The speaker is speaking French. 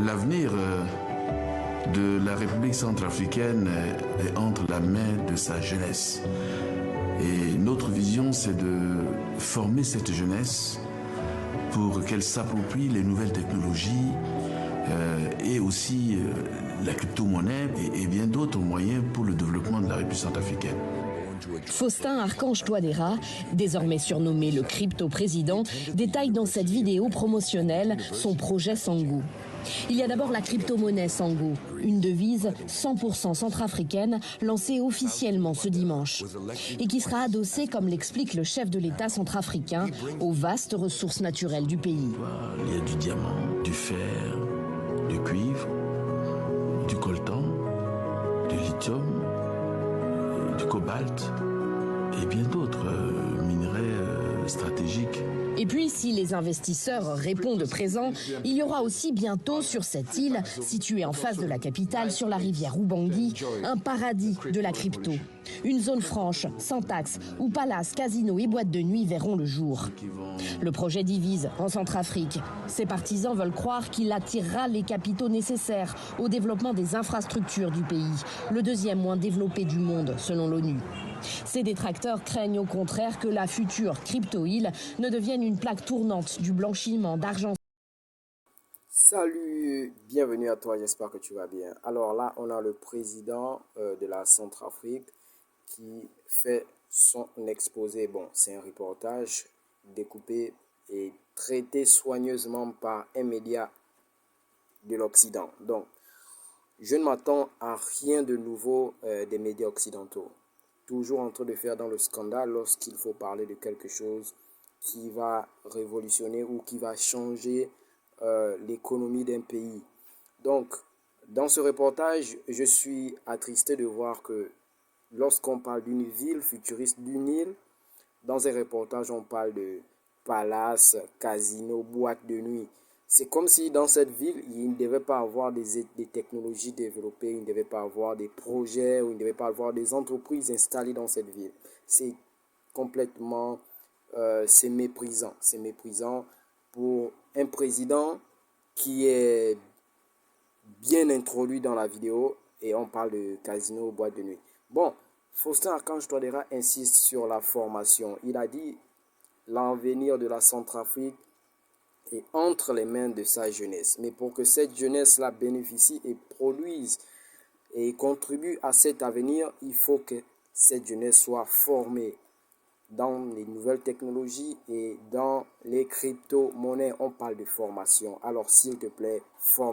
L'avenir de la République centrafricaine est entre la main de sa jeunesse. Et notre vision, c'est de former cette jeunesse pour qu'elle s'approprie les nouvelles technologies et aussi la crypto-monnaie et bien d'autres moyens pour le développement de la République centrafricaine. Faustin Archange Touadéra, désormais surnommé le crypto-président, détaille dans cette vidéo promotionnelle son projet Sangou. Il y a d'abord la crypto-monnaie Sangou, une devise 100% centrafricaine lancée officiellement ce dimanche et qui sera adossée, comme l'explique le chef de l'État centrafricain, aux vastes ressources naturelles du pays. Il y a du diamant, du fer, du cuivre, du coltan, du lithium, du cobalt et bien d'autres minerais stratégiques. Et puis, si les investisseurs répondent présent, il y aura aussi bientôt sur cette île, située en face de la capitale, sur la rivière Ubangui, un paradis de la crypto. Une zone franche, sans taxes, où palaces, casinos et boîtes de nuit verront le jour. Le projet divise en Centrafrique. Ses partisans veulent croire qu'il attirera les capitaux nécessaires au développement des infrastructures du pays, le deuxième moins développé du monde, selon l'ONU. Ses détracteurs craignent au contraire que la future crypto-île ne devienne une plaque tournante du blanchiment d'argent. Salut, bienvenue à toi, j'espère que tu vas bien. Alors là, on a le président de la Centrafrique qui fait son exposé. Bon, c'est un reportage découpé et traité soigneusement par un média de l'Occident. Donc, je ne m'attends à rien de nouveau des médias occidentaux. Toujours en train de faire dans le scandale lorsqu'il faut parler de quelque chose qui va révolutionner ou qui va changer l'économie d'un pays. Donc, dans ce reportage, je suis attristé de voir que lorsqu'on parle d'une ville futuriste, d'une île, dans un reportage, on parle de palaces, casinos, boîtes de nuit. C'est comme si dans cette ville, il ne devait pas avoir des technologies développées, il ne devait pas avoir des projets, ou il ne devait pas avoir des entreprises installées dans cette ville. C'est complètement, c'est méprisant. C'est méprisant pour un président qui est bien introduit dans la vidéo et on parle de casino, boîte de nuit. Bon, Faustin Archange Touadéra insiste sur la formation. Il a dit l'avenir de la Centrafrique est entre les mains de sa jeunesse. Mais pour que cette jeunesse-là bénéficie et produise et contribue à cet avenir, il faut que cette jeunesse soit formée dans les nouvelles technologies et dans les crypto-monnaies. On parle de formation. Alors, s'il te plaît, forme.